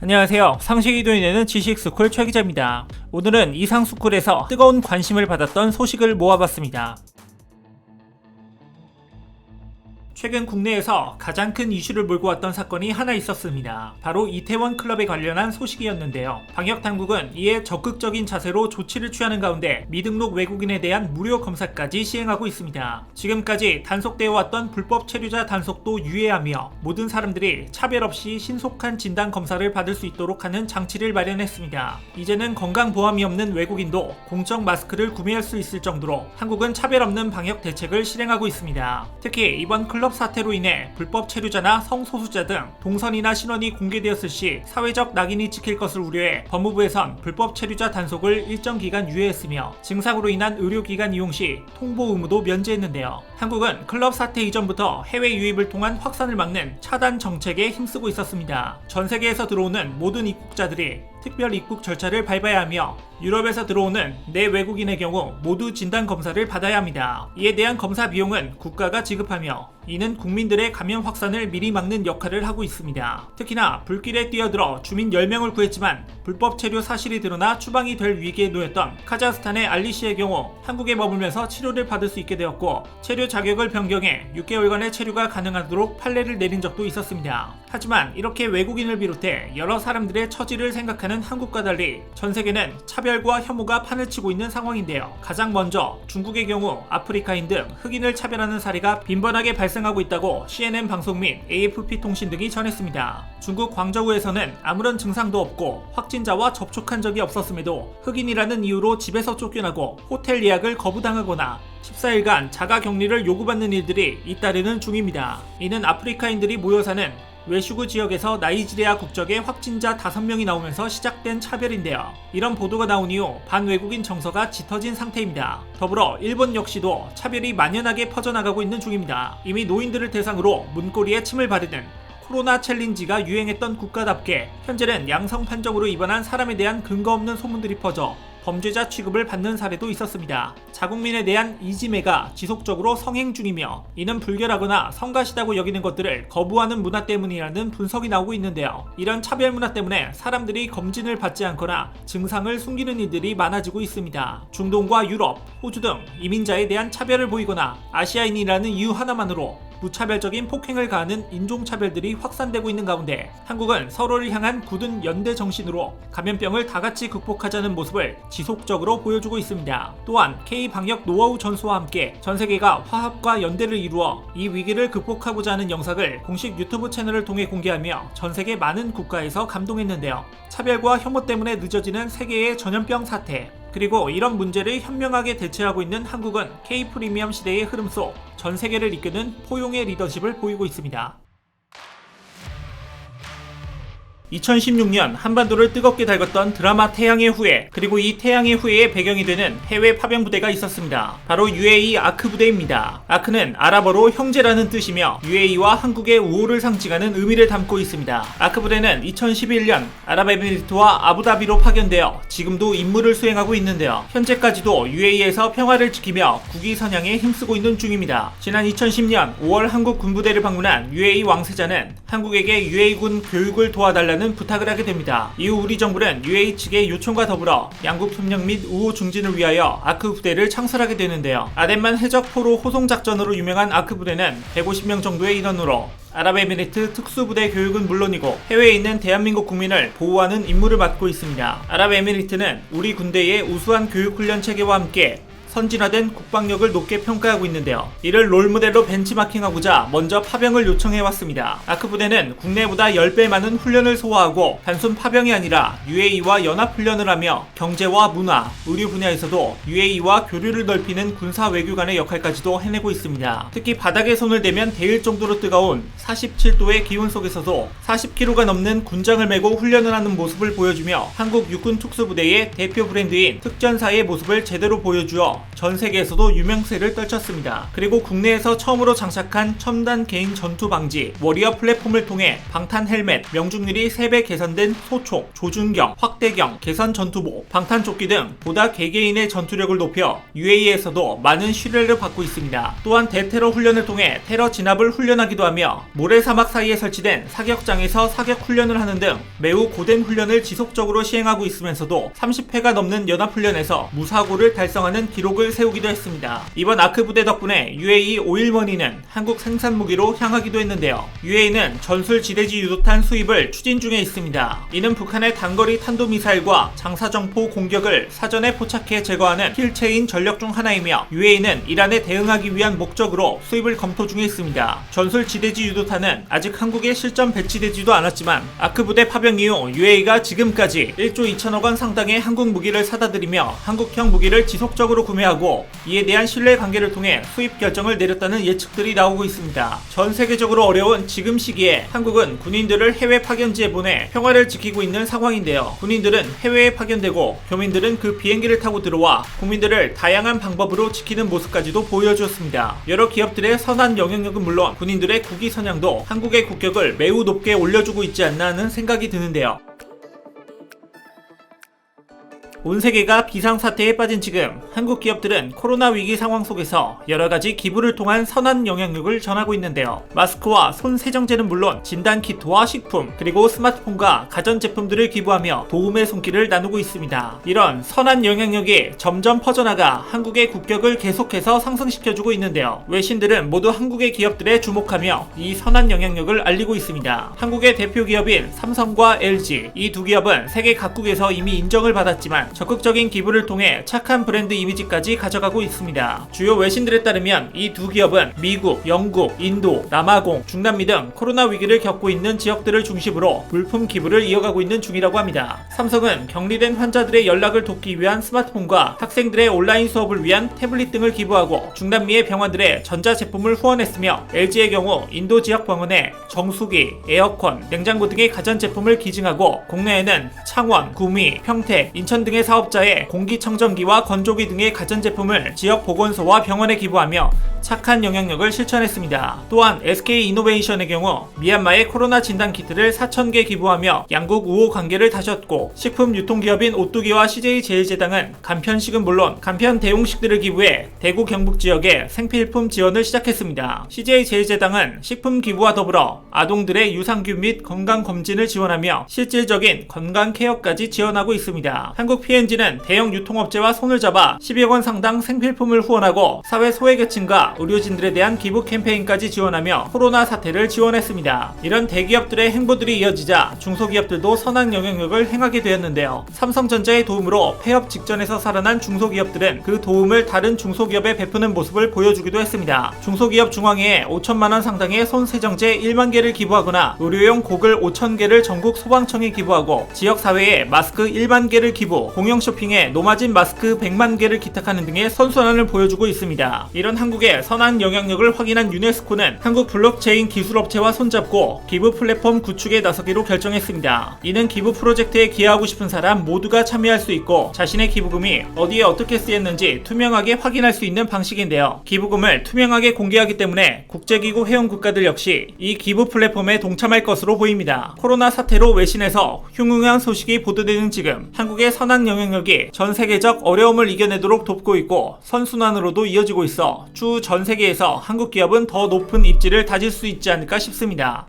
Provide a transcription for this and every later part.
안녕하세요. 상식이 도인되는 지식스쿨 최 기자입니다. 오늘은 이상스쿨에서 뜨거운 관심을 받았던 소식을 모아봤습니다. 최근 국내에서 가장 큰 이슈를 몰고 왔던 사건이 하나 있었습니다. 바로 이태원 클럽에 관련한 소식이었는데요. 방역당국은 이에 적극적인 자세로 조치를 취하는 가운데 미등록 외국인에 대한 무료 검사까지 시행하고 있습니다. 지금까지 단속되어 왔던 불법 체류자 단속도 유예하며 모든 사람들이 차별 없이 신속한 진단 검사를 받을 수 있도록 하는 장치를 마련했습니다. 이제는 건강보험이 없는 외국인도 공적 마스크를 구매할 수 있을 정도로 한국은 차별 없는 방역 대책을 실행하고 있습니다. 특히 이번 클럽 사태로 인해 불법 체류자나 성소수자 등 동선이나 신원이 공개되었을 시 사회적 낙인이 찍힐 것을 우려해 법무부에선 불법 체류자 단속을 일정 기간 유예했으며 증상으로 인한 의료기관 이용 시 통보 의무도 면제했는데요. 한국은 클럽 사태 이전부터 해외 유입을 통한 확산을 막는 차단 정책에 힘쓰고 있었습니다. 전 세계에서 들어오는 모든 입국자들이 특별 입국 절차를 밟아야 하며 유럽에서 들어오는 내 외국인의 경우 모두 진단 검사를 받아야 합니다. 이에 대한 검사 비용은 국가가 지급하며 이는 국민들의 감염 확산을 미리 막는 역할을 하고 있습니다. 특히나 불길에 뛰어들어 주민 10명을 구했지만 불법 체류 사실이 드러나 추방이 될 위기에 놓였던 카자흐스탄의 알리 씨의 경우 한국에 머물면서 치료를 받을 수 있게 되었고 체류 자격을 변경해 6개월간의 체류가 가능하도록 판례를 내린 적도 있었습니다. 하지만 이렇게 외국인을 비롯해 여러 사람들의 처지를 생각하는 한국과 달리 전 세계는 차별과 혐오가 판을 치고 있는 상황인데요. 가장 먼저 중국의 경우 아프리카인 등 흑인을 차별하는 사례가 빈번하게 발생하고 있다고 CNN 방송 및 AFP 통신 등이 전했습니다. 중국 광저우에서는 아무런 증상도 없고 확진자와 접촉한 적이 없었음에도 흑인이라는 이유로 집에서 쫓겨나고 호텔 예약을 거부당하거나 14일간 자가 격리를 요구받는 일들이 잇따르는 중입니다. 이는 아프리카인들이 모여 사는 외슈구 지역에서 나이지리아 국적의 확진자 5명이 나오면서 시작된 차별인데요. 이런 보도가 나온 이후 반외국인 정서가 짙어진 상태입니다. 더불어 일본 역시도 차별이 만연하게 퍼져나가고 있는 중입니다. 이미 노인들을 대상으로 문고리에 침을 바르는 코로나 챌린지가 유행했던 국가답게 현재는 양성 판정으로 입원한 사람에 대한 근거 없는 소문들이 퍼져 범죄자 취급을 받는 사례도 있었습니다. 자국민에 대한 이지매가 지속적으로 성행 중이며 이는 불결하거나 성가시다고 여기는 것들을 거부하는 문화 때문이라는 분석이 나오고 있는데요. 이런 차별 문화 때문에 사람들이 검진을 받지 않거나 증상을 숨기는 일들이 많아지고 있습니다. 중동과 유럽, 호주 등 이민자에 대한 차별을 보이거나 아시아인이라는 이유 하나만으로 무차별적인 폭행을 가하는 인종차별들이 확산되고 있는 가운데 한국은 서로를 향한 굳은 연대 정신으로 감염병을 다같이 극복하자는 모습을 지속적으로 보여주고 있습니다. 또한 K-방역 노하우 전수와 함께 전세계가 화합과 연대를 이루어 이 위기를 극복하고자 하는 영상을 공식 유튜브 채널을 통해 공개하며 전세계 많은 국가에서 감동했는데요. 차별과 혐오 때문에 늦어지는 세계의 전염병 사태, 그리고 이런 문제를 현명하게 대처하고 있는 한국은 K-프리미엄 시대의 흐름 속 전 세계를 이끄는 포용의 리더십을 보이고 있습니다. 2016년 한반도를 뜨겁게 달궜던 드라마 태양의 후예, 그리고 이 태양의 후예의 배경이 되는 해외 파병 부대가 있었습니다. 바로 UAE 아크 부대입니다. 아크는 아랍어로 형제라는 뜻이며 UAE와 한국의 우호를 상징하는 의미를 담고 있습니다. 아크 부대는 2011년 아랍에미리트와 아부다비로 파견되어 지금도 임무를 수행하고 있는데요. 현재까지도 UAE에서 평화를 지키며 국위 선양에 힘쓰고 있는 중입니다. 지난 2010년 5월 한국 군부대를 방문한 UAE 왕세자는 한국에게 UAE군 교육을 도와달라는 부탁을 하게 됩니다. 이후 우리 정부는 UAE 측의 요청과 더불어 양국 협력 및 우호 중진을 위하여 아크 부대를 창설하게 되는데요. 아덴만 해적 포로 호송 작전으로 유명한 아크 부대는 150명 정도의 인원으로 아랍에미리트 특수부대 교육은 물론이고 해외에 있는 대한민국 국민을 보호하는 임무를 맡고 있습니다. 아랍에미리트는 우리 군대의 우수한 교육훈련 체계와 함께 선진화된 국방력을 높게 평가하고 있는데요. 이를 롤모델로 벤치마킹하고자 먼저 파병을 요청해왔습니다. 아크 부대는 국내보다 10배 많은 훈련을 소화하고 단순 파병이 아니라 UAE와 연합훈련을 하며 경제와 문화, 의료 분야에서도 UAE와 교류를 넓히는 군사 외교관의 역할까지도 해내고 있습니다. 특히 바닥에 손을 대면 데일 정도로 뜨거운 47도의 기온 속에서도 40kg가 넘는 군장을 메고 훈련을 하는 모습을 보여주며 한국 육군 특수부대의 대표 브랜드인 특전사의 모습을 제대로 보여주어 하며 전 세계에서도 유명세를 떨쳤습니다. 그리고 국내에서 처음으로 장착한 첨단 개인 전투 방지 워리어 플랫폼을 통해 방탄 헬멧, 명중률이 3배 개선된 소총, 조준경, 확대경, 개선 전투복, 방탄조끼 등 보다 개개인의 전투력을 높여 UAE에서도 많은 신뢰를 받고 있습니다. 또한 대테러 훈련을 통해 테러 진압을 훈련하기도 하며 모래사막 사이에 설치된 사격장에서 사격 훈련을 하는 등 매우 고된 훈련을 지속적으로 시행하고 있으면서도 30회가 넘는 연합훈련에서 무사고를 달성하는 기록을 세우기도 했습니다. 이번 아크 부대 덕분에 UAE 오일머니는 한국 생산 무기로 향하기도 했는데요. UAE는 전술 지대지 유도탄 수입을 추진 중에 있습니다. 이는 북한의 단거리 탄도미사일과 장사정포 공격을 사전에 포착해 제거하는 킬체인 전력 중 하나이며 UAE는 이란에 대응하기 위한 목적으로 수입을 검토 중에 있습니다. 전술 지대지 유도탄은 아직 한국에 실전 배치되지도 않았지만 아크 부대 파병 이후 UAE가 지금까지 1조 2천억 원 상당의 한국 무기를 사다 들이며 한국형 무기를 지속적으로 구매하고 이에 대한 신뢰 관계를 통해 수입 결정을 내렸다는 예측들이 나오고 있습니다. 전 세계적으로 어려운 지금 시기에 한국은 군인들을 해외 파견지에 보내 평화를 지키고 있는 상황인데요. 군인들은 해외에 파견되고 교민들은 그 비행기를 타고 들어와 국민들을 다양한 방법으로 지키는 모습까지도 보여주었습니다. 여러 기업들의 선한 영향력은 물론 군인들의 국위 선양도 한국의 국격을 매우 높게 올려주고 있지 않나 하는 생각이 드는데요. 온 세계가 비상사태에 빠진 지금 한국 기업들은 코로나 위기 상황 속에서 여러가지 기부를 통한 선한 영향력을 전하고 있는데요. 마스크와 손 세정제는 물론 진단키트와 식품 그리고 스마트폰과 가전제품들을 기부하며 도움의 손길을 나누고 있습니다. 이런 선한 영향력이 점점 퍼져나가 한국의 국격을 계속해서 상승시켜주고 있는데요. 외신들은 모두 한국의 기업들에 주목하며 이 선한 영향력을 알리고 있습니다. 한국의 대표 기업인 삼성과 LG 이 두 기업은 세계 각국에서 이미 인정을 받았지만 적극적인 기부를 통해 착한 브랜드 이미지까지 가져가고 있습니다. 주요 외신들에 따르면 이 두 기업은 미국, 영국, 인도, 남아공, 중남미 등 코로나 위기를 겪고 있는 지역들을 중심으로 물품 기부를 이어가고 있는 중이라고 합니다. 삼성은 격리된 환자들의 연락을 돕기 위한 스마트폰과 학생들의 온라인 수업을 위한 태블릿 등을 기부하고 중남미의 병원들의 전자제품을 후원했으며 LG의 경우 인도 지역 병원에 정수기, 에어컨, 냉장고 등의 가전제품을 기증하고 국내에는 창원, 구미, 평택, 인천 등의 사업자의 공기청정기와 건조기 등의 가전제품을 지역 보건소와 병원에 기부하며 착한 영향력을 실천했습니다. 또한 SK이노베이션의 경우 미얀마의 코로나 진단키트를 4,000개 기부하며 양국 우호 관계를 다졌고 식품 유통기업인 오뚜기와 CJ제일제당은 간편식은 물론 간편 대용식들을 기부해 대구 경북 지역에 생필품 지원을 시작했습니다. CJ제일제당은 식품 기부와 더불어 아동들의 유산균 및 건강검진을 지원하며 실질적인 건강 케어까지 지원하고 있습니다. 한국 P&G는 대형 유통업체와 손을 잡아 10여 원 상당 생필품을 후원하고 사회 소외계층과 의료진들에 대한 기부 캠페인까지 지원하며 코로나 사태를 지원했습니다. 이런 대기업들의 행보들이 이어지자 중소기업들도 선한 영향력을 행하게 되었는데요. 삼성전자의 도움으로 폐업 직전에서 살아난 중소기업들은 그 도움을 다른 중소기업에 베푸는 모습을 보여주기도 했습니다. 중소기업 중앙회에 5천만 원 상당의 손세정제 1만 개를 기부하거나 의료용 고글 5천 개를 전국 소방청에 기부하고 지역사회에 마스크 1만 개를 기부, 공영 쇼핑에 노마진 마스크 100만 개를 기탁하는 등의 선순환을 보여주고 있습니다. 이런 한국의 선한 영향력을 확인한 유네스코는 한국 블록체인 기술업체와 손잡고 기부 플랫폼 구축에 나서기로 결정했습니다. 이는 기부 프로젝트에 기여하고 싶은 사람 모두가 참여할 수 있고 자신의 기부금이 어디에 어떻게 쓰였는지 투명하게 확인할 수 있는 방식인데요. 기부금을 투명하게 공개하기 때문에 국제기구 회원 국가들 역시 이 기부 플랫폼에 동참할 것으로 보입니다. 코로나 사태로 외신에서 흉흉한 소식이 보도되는 지금 한국의 선한 영향력이 전 세계적 어려움을 이겨내도록 돕고 있고 선순환으로도 이어지고 있어 추후 전 세계에서 한국 기업은 더 높은 입지를 다질 수 있지 않을까 싶습니다.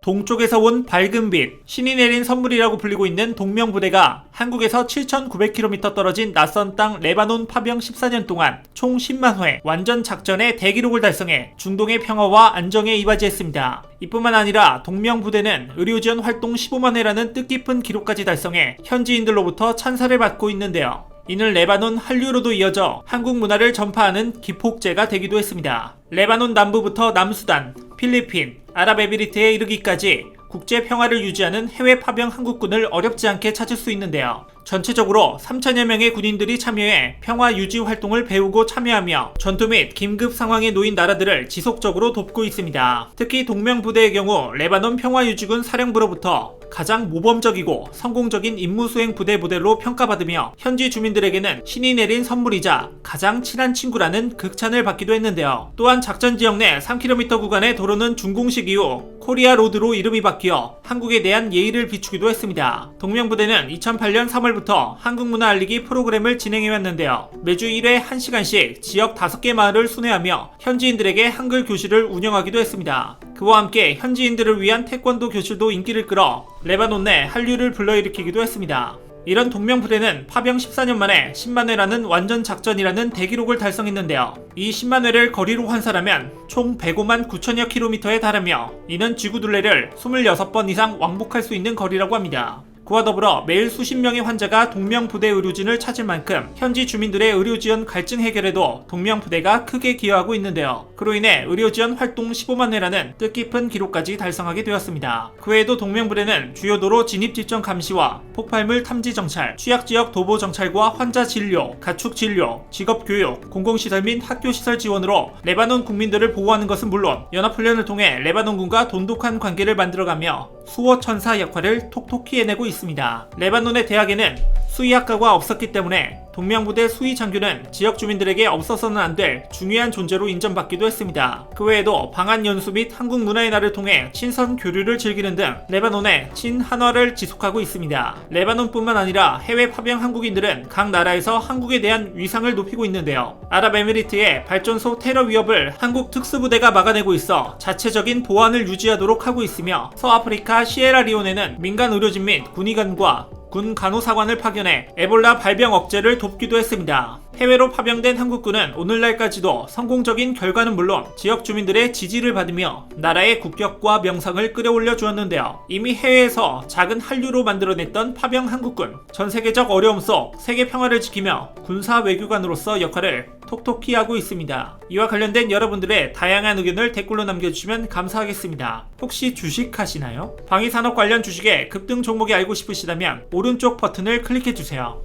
동쪽에서 온 밝은 빛, 신이 내린 선물이라고 불리고 있는 동명부대가 한국에서 7,900km 떨어진 낯선 땅 레바논 파병 14년 동안 총 10만 회 완전 작전의 대기록을 달성해 중동의 평화와 안정에 이바지했습니다. 이뿐만 아니라 동명부대는 의료지원 활동 15만 회라는 뜻깊은 기록까지 달성해 현지인들로부터 찬사를 받고 있는데요. 이는 레바논 한류로도 이어져 한국 문화를 전파하는 기폭제가 되기도 했습니다. 레바논 남부부터 남수단, 필리핀, 아랍에미리트에 이르기까지 국제 평화를 유지하는 해외 파병 한국군을 어렵지 않게 찾을 수 있는데요. 전체적으로 3천여 명의 군인들이 참여해 평화 유지 활동을 배우고 참여하며 전투 및 긴급 상황에 놓인 나라들을 지속적으로 돕고 있습니다. 특히 동명부대의 경우 레바논 평화유지군 사령부로부터 가장 모범적이고 성공적인 임무수행 부대로 평가받으며 현지 주민들에게는 신이 내린 선물이자 가장 친한 친구라는 극찬을 받기도 했는데요. 또한 작전 지역 내 3km 구간의 도로는 준공식 이후 코리아 로드로 이름이 바뀌어 한국에 대한 예의를 비추기도 했습니다. 동명부대는 2008년 3월부터 한국문화 알리기 프로그램을 진행해왔는데요. 매주 1회 1시간씩 지역 5개 마을을 순회하며 현지인들에게 한글 교실을 운영하기도 했습니다. 그와 함께 현지인들을 위한 태권도 교실도 인기를 끌어 레바논 내 한류를 불러일으키기도 했습니다. 이런 동명부대는 파병 14년 만에 10만 회라는 완전 작전이라는 대기록을 달성했는데요. 이 10만 회를 거리로 환산하면 총 105만 9천여 킬로미터에 달하며 이는 지구 둘레를 26번 이상 왕복할 수 있는 거리라고 합니다. 그와 더불어 매일 수십 명의 환자가 동명부대 의료진을 찾을 만큼 현지 주민들의 의료지원 갈증 해결에도 동명부대가 크게 기여하고 있는데요. 그로 인해 의료지원 활동 15만 회라는 뜻깊은 기록까지 달성하게 되었습니다. 그 외에도 동명부대는 주요 도로 진입 직전 감시와 폭발물 탐지 정찰, 취약지역 도보 정찰과 환자 진료, 가축 진료, 직업교육, 공공시설 및 학교시설 지원으로 레바논 국민들을 보호하는 것은 물론 연합훈련을 통해 레바논군과 돈독한 관계를 만들어가며 수호천사 역할을 톡톡히 해내고 있습니다. 레바논의 대학에는 수의학과가 없었기 때문에 동명부대 수의 장교는 지역 주민들에게 없어서는 안 될 중요한 존재로 인정받기도 했습니다. 그 외에도 방한 연수 및 한국 문화의 날을 통해 친선 교류를 즐기는 등 레바논의 친한화를 지속하고 있습니다. 레바논뿐만 아니라 해외 파병 한국인들은 각 나라에서 한국에 대한 위상을 높이고 있는데요. 아랍에미리트의 발전소 테러 위협을 한국 특수부대가 막아내고 있어 자체적인 보안을 유지하도록 하고 있으며 서아프리카 시에라리온에는 민간 의료진 및 군의관과 군 간호사관을 파견해 에볼라 발병 억제를 돕기도 했습니다. 해외로 파병된 한국군은 오늘날까지도 성공적인 결과는 물론 지역 주민들의 지지를 받으며 나라의 국격과 명성을 끌어올려 주었는데요. 이미 해외에서 작은 한류로 만들어냈던 파병 한국군, 전 세계적 어려움 속 세계 평화를 지키며 군사 외교관으로서 역할을 톡톡히 하고 있습니다. 이와 관련된 여러분들의 다양한 의견을 댓글로 남겨주시면 감사하겠습니다. 혹시 주식 하시나요? 방위산업 관련 주식의 급등 종목이 알고 싶으시다면 오른쪽 버튼을 클릭해주세요.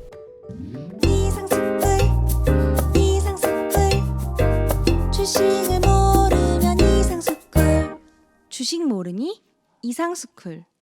주식을 모르면 이상스쿨. 주식 모르니 이상스쿨.